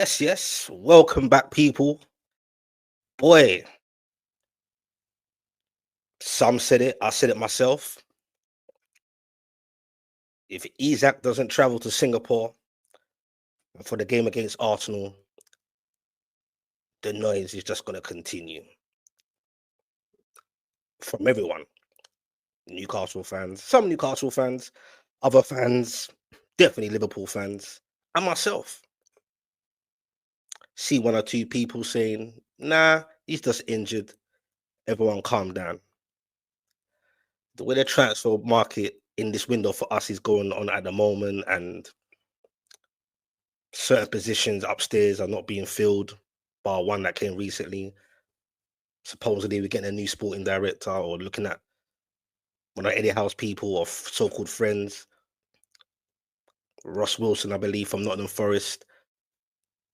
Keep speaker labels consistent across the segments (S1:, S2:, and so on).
S1: Yes, yes. Welcome back, people. Boy, some said it. I said it myself. If Isak doesn't travel to Singapore for the game against Arsenal, the noise is just going to continue from everyone. Newcastle fans, some Newcastle fans, other fans, definitely Liverpool fans, and myself. See one or two people saying, nah, he's just injured. Everyone calm down. The way the transfer market in this window for us is going on at the moment, and certain positions upstairs are not being filled, bar one that came recently. Supposedly, we're getting a new sporting director, or looking at one of Eddie House people or so-called friends. Ross Wilson, I believe, from Nottingham Forest.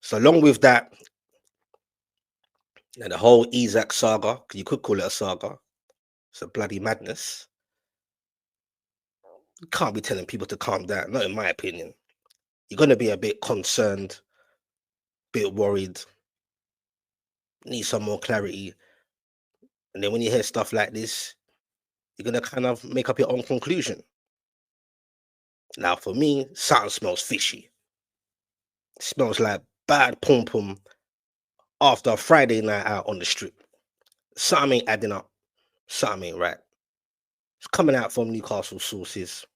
S1: So along with that, and the whole Isak saga, you could call it a saga. It's a bloody madness. You can't be telling people to calm down, not in my opinion. You're gonna be a bit concerned, bit worried, need some more clarity. And then when you hear stuff like this, you're gonna kind of make up your own conclusion. Now, for me, something smells fishy. It smells like bad pom pom after a Friday night out on the strip. Something ain't adding up. Something ain't right. It's coming out from Newcastle sources,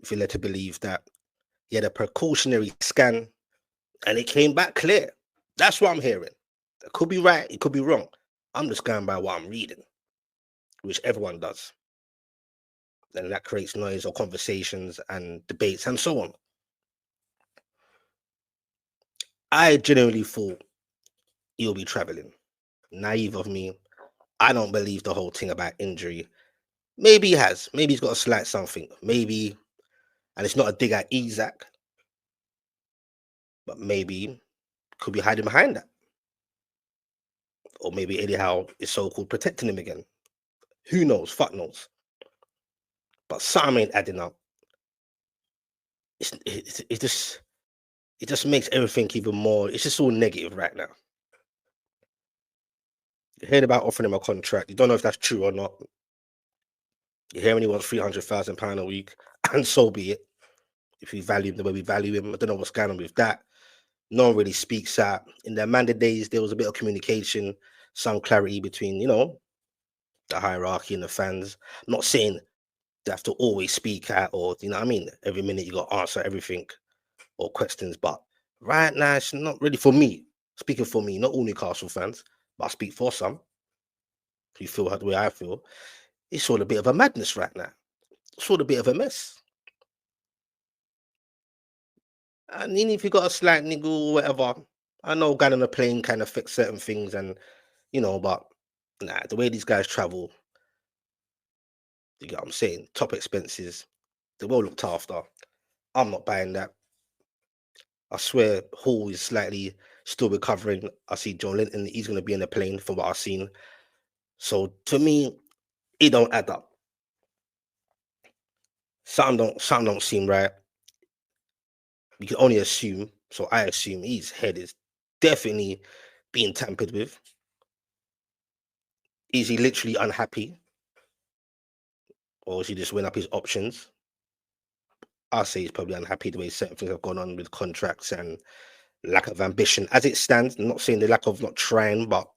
S1: if you're led to believe that he had a precautionary scan and it came back clear. That's what I'm hearing. It could be right, it could be wrong. I'm just going by what I'm reading, which everyone does. And that creates noise or conversations and debates and so on. I genuinely thought he'll be traveling. Naive of me. I don't believe the whole thing about injury. Maybe he has. Maybe he's got a slight something. Maybe, and it's not a dig at Isak, but maybe could be hiding behind that. Or maybe Eddie Howe is so-called protecting him again. Who knows? Fuck knows. But something ain't adding up. It just makes everything even more. It's just all negative right now. You're hearing about offering him a contract. You don't know if that's true or not. You're hearing he wants £300,000 a week, and so be it. If we value him the way we value him, I don't know what's going on with that. No one really speaks out. In the Amanda days, there was a bit of communication, some clarity between, the hierarchy and the fans. I'm not saying they have to always speak out, or you know what I mean. Every minute you got to answer everything or questions, but right now it's not really for me. Speaking for me, not all Newcastle fans, but I speak for some who feel the way I feel. It's all a bit of a madness right now. It's all a bit of a mess. And even if you got a slight niggle or whatever, I know going on a plane can affect certain things, and but nah, the way these guys travel, you get what I'm saying, top expenses, they're well looked after. I'm not buying that. I swear Hall is slightly still recovering. I see Joe Linton, he's gonna be in the plane from what I've seen. So to me, it don't add up. Something don't seem right. We can only assume. So I assume his head is definitely being tampered with. Is he literally unhappy, or is he just weighing up his options? I say he's probably unhappy the way certain things have gone on with contracts and lack of ambition. As it stands, I'm not saying the lack of not trying, but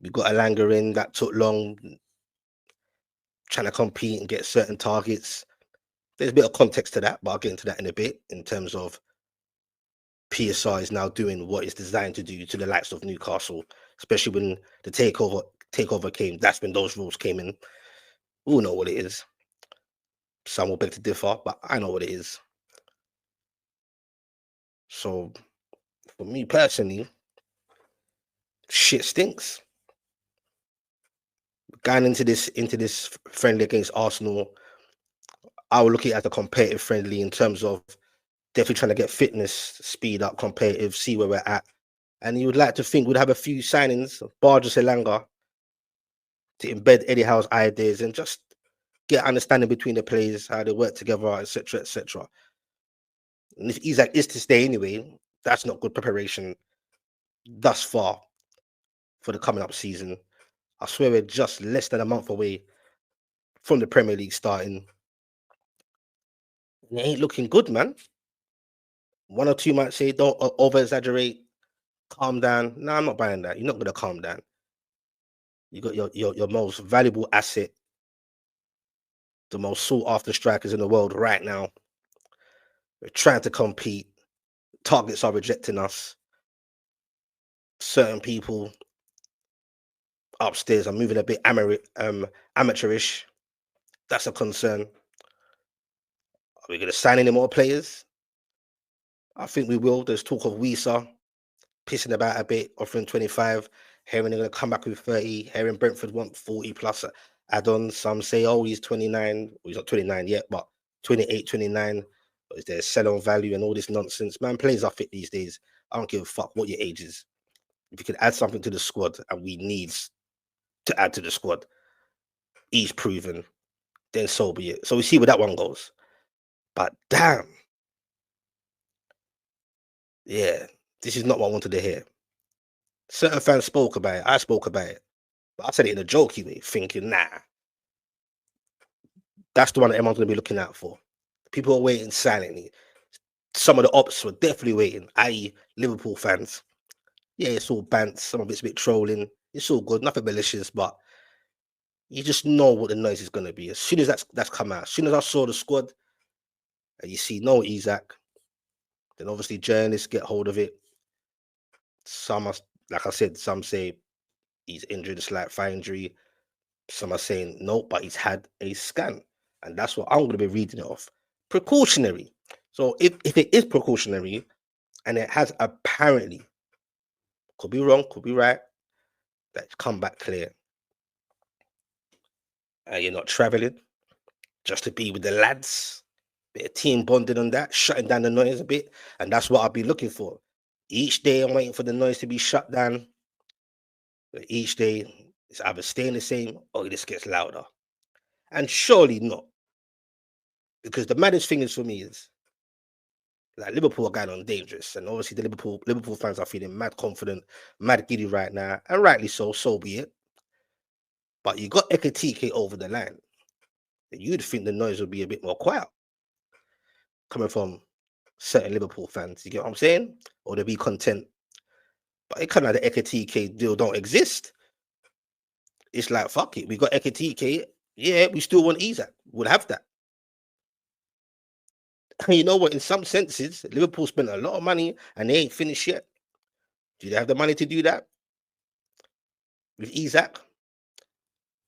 S1: we got Alanga in that took long, trying to compete and get certain targets. There's a bit of context to that, but I'll get into that in a bit in terms of PSR is now doing what it's designed to do to the likes of Newcastle, especially when the takeover came. That's when those rules came in. We all know what it is. Some will beg to differ, but I know what it is. So for me personally, shit stinks. Going into this friendly against Arsenal, I would look at it as a competitive friendly in terms of definitely trying to get fitness, speed up, competitive, see where we're at. And you would like to think we'd have a few signings, Barges Elanga, to embed Eddie Howe's ideas and just get understanding between the players, how they work together, etc., etc. And if Isak is to stay anyway, that's not good preparation thus far for the coming up season. I swear we're just less than a month away from the Premier League starting. And it ain't looking good, man. One or two might say, don't over exaggerate, calm down. No, I'm not buying that. You're not going to calm down. You got your most valuable asset, the most sought after strikers in the world right now. We're trying to compete. Targets are rejecting us. Certain people upstairs are moving a bit amateurish. That's a concern. Are we going to sign any more players? I think we will. There's talk of Wisa pissing about a bit, offering 25. Hearing they're going to come back with 30. Hearing Brentford want 40 plus add-ons. Some say, oh, he's 29. Well, he's not 29 yet, but 28, 29. But is there sell-on value and all this nonsense? Man, players are fit these days. I don't give a fuck what your age is. If you can add something to the squad, and we need to add to the squad, he's proven, then so be it. So we see where that one goes. But damn, yeah, this is not what I wanted to hear. Certain fans spoke about it. I spoke about it. But I said it in a jokey way, thinking, nah, that's the one that everyone's going to be looking out for. People are waiting silently. Some of the ops were definitely waiting, i.e., Liverpool fans. Yeah, it's all bants. Some of it's a bit trolling. It's all good, nothing malicious, but you just know what the noise is going to be. As soon as that's come out, as soon as I saw the squad, and you see no Isak, then obviously journalists get hold of it. Some are, like I said, some say he's injured, a slight thigh injury. Some are saying no, but he's had a scan. And that's what I'm going to be reading it off. Precautionary. So if it is precautionary and it has apparently, could be wrong, could be right, that's come back clear. And you're not traveling just to be with the lads. Bit of team bonding on that, shutting down the noise a bit. And that's what I'll be looking for. Each day I'm waiting for the noise to be shut down. But each day it's either staying the same or it just gets louder. And surely not. Because the maddest thing is for me is like Liverpool are going on dangerous, and obviously the Liverpool fans are feeling mad confident, mad giddy right now, and rightly so. So be it. But you got Ekatike over the line. You'd think the noise would be a bit more quiet coming from certain Liverpool fans. You get what I'm saying? Or they'd be content. But it kind of like the Ekatike deal don't exist. It's like fuck it. We got Ekatike. Yeah, we still want Isak. We'll have that. And you know what? In some senses, Liverpool spent a lot of money and they ain't finished yet. Do they have the money to do that with Isak?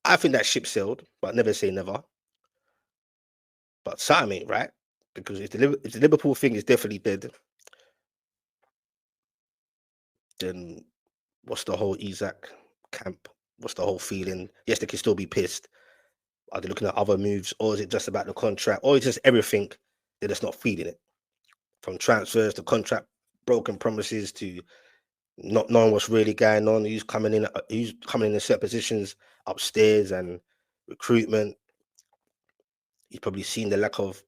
S1: I think that ship sailed, but never say never. But Sam ain't right, because if the Liverpool thing is definitely dead, then what's the whole Isak camp? What's the whole feeling? Yes, they can still be pissed. Are they looking at other moves, or is it just about the contract, or is it just everything? They're just not feeling it. From transfers to contract broken promises to not knowing what's really going on, who's coming in set positions upstairs and recruitment. He's probably seen the lack of,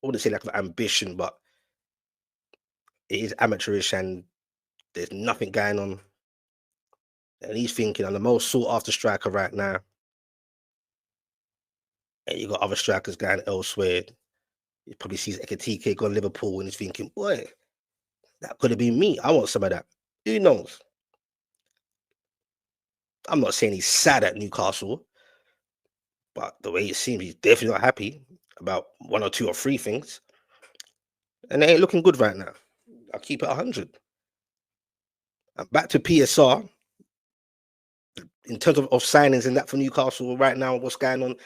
S1: I wouldn't say lack of ambition, but it is amateurish and there's nothing going on. And he's thinking, I'm the most sought after striker right now. And you got other strikers going elsewhere. He probably sees Ekatike go Liverpool and he's thinking, boy, that could have been me. I want some of that. Who knows? I'm not saying he's sad at Newcastle, but the way it seems, he's definitely not happy about one or two or three things. And they ain't looking good right now. I'll keep it 100. And back to PSR, in terms of signings and that for Newcastle right now, what's going on?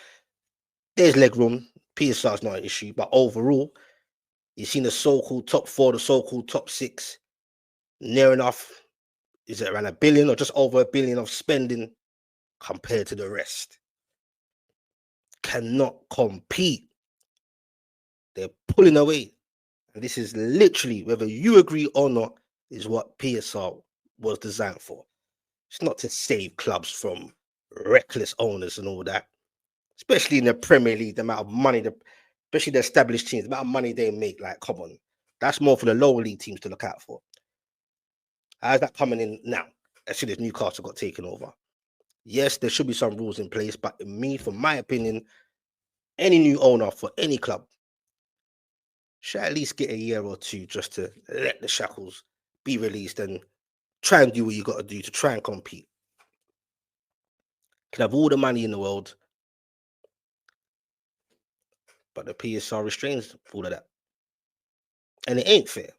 S1: There's leg room. PSR is not an issue, but overall, you've seen the so-called top four, the so-called top six, near enough. Is it around a billion or just over a billion of spending compared to the rest? Cannot compete. They're pulling away. And this is literally, whether you agree or not, is what PSR was designed for. It's not to save clubs from reckless owners and all that, especially in the Premier League, the amount of money, especially the established teams, the amount of money they make. Like, come on, That's more for the lower league teams to look out for. How's that coming in now? As soon as Newcastle got taken over. Yes, there should be some rules in place, but from my opinion, any new owner for any club should at least get a year or two just to let the shackles be released and try and do what you got to do to try and compete. Can have all the money in the world, but the PSR restrains all of that. And it ain't fair.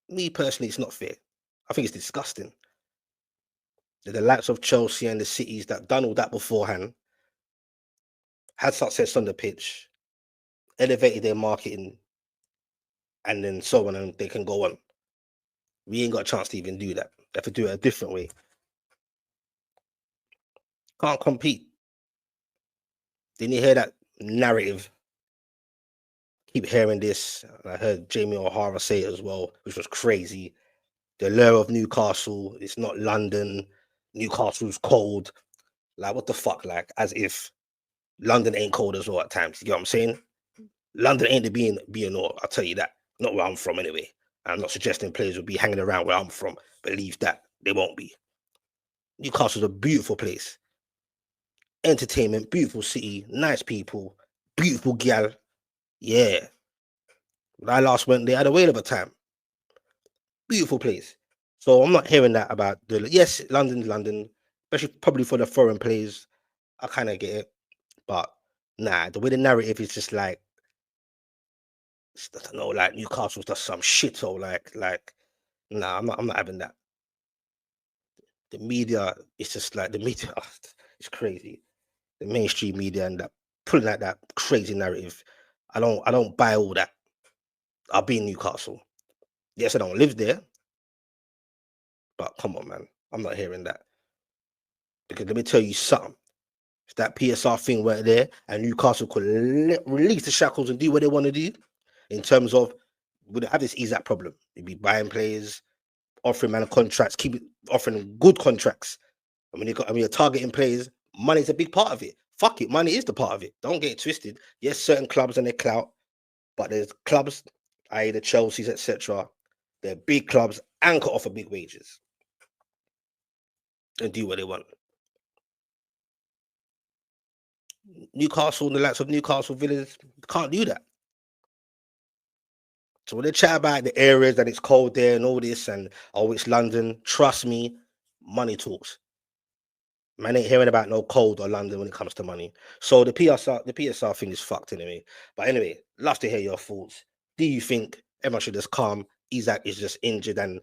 S1: Me personally, it's not fair. I think it's disgusting. The likes of Chelsea and the cities that done all that beforehand, had success on the pitch, elevated their marketing, and then so on, and they can go on. We ain't got a chance to even do that. They have to do it a different way. Can't compete. Didn't you hear that narrative? Keep hearing this. I heard Jamie O'Hara say it as well, which was crazy. The lure of Newcastle, it's not London. Newcastle's cold. Like, what the fuck? Like, as if London ain't cold as well at times. You get what I'm saying? London ain't the being all, I'll tell you that. Not where I'm from anyway. I'm not suggesting players will be hanging around where I'm from. Believe that. They won't be. Newcastle's a beautiful place. Entertainment, beautiful city, nice people, beautiful gal. Yeah. When I last went there, I had a whale of a time. Beautiful place. So I'm not hearing that about yes, London's London, especially probably for the foreign players. I kind of get it. But nah, the way the narrative is just like, I don't know, like Newcastle's just some shit or like nah, I'm not having that. The media, it's just like the media, it's crazy. The mainstream media and that pulling out that crazy narrative. I don't buy all that. I'll be in Newcastle. Yes, I don't live there, but come on, man. I'm not hearing that. Because let me tell you something. If that PSR thing weren't there and Newcastle could release the shackles and do what they want to do, in terms of, would have this Isak problem. You'd be buying players, offering man contracts, offering good contracts. And when you're targeting players, money's a big part of it. Fuck it, money is the part of it. Don't get it twisted. Yes, certain clubs and their clout, but there's clubs, i.e. the Chelseas, etc. They're big clubs and can offer big wages and do what they want. Newcastle and the likes of Newcastle Villas can't do that. So when they chat about the areas that it's cold there and all this and oh it's London, trust me, money talks. Man ain't hearing about no cold or London when it comes to money. So the PSR thing is fucked anyway. But anyway, love to hear your thoughts. Do you think everyone should just calm? Isak is just injured and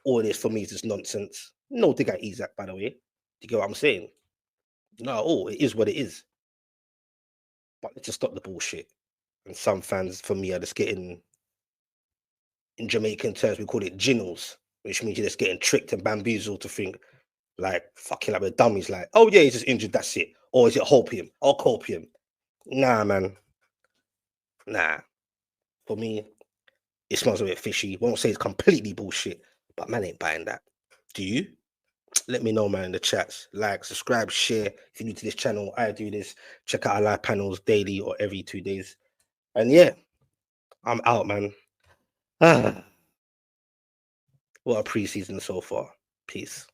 S1: all this for me is just nonsense. No dig at Isak, by the way. Do you get what I'm saying? No, it is what it is. But let's just stop the bullshit. And some fans, for me, are just getting, in Jamaican terms, we call it ginnels, which means you're just getting tricked and bamboozled to think, like, fucking like we're dummies, like, oh yeah, he's just injured, that's it. Or is it hopium or copium? Nah, man. Nah. For me, it smells a bit fishy. Won't say it's completely bullshit, but man ain't buying that. Do you? Let me know, man, in the chats. Like, subscribe, share. If you're new to this channel, I do this. Check out our live panels daily or every 2 days. And yeah, I'm out, man. Ah, what a preseason so far. Peace.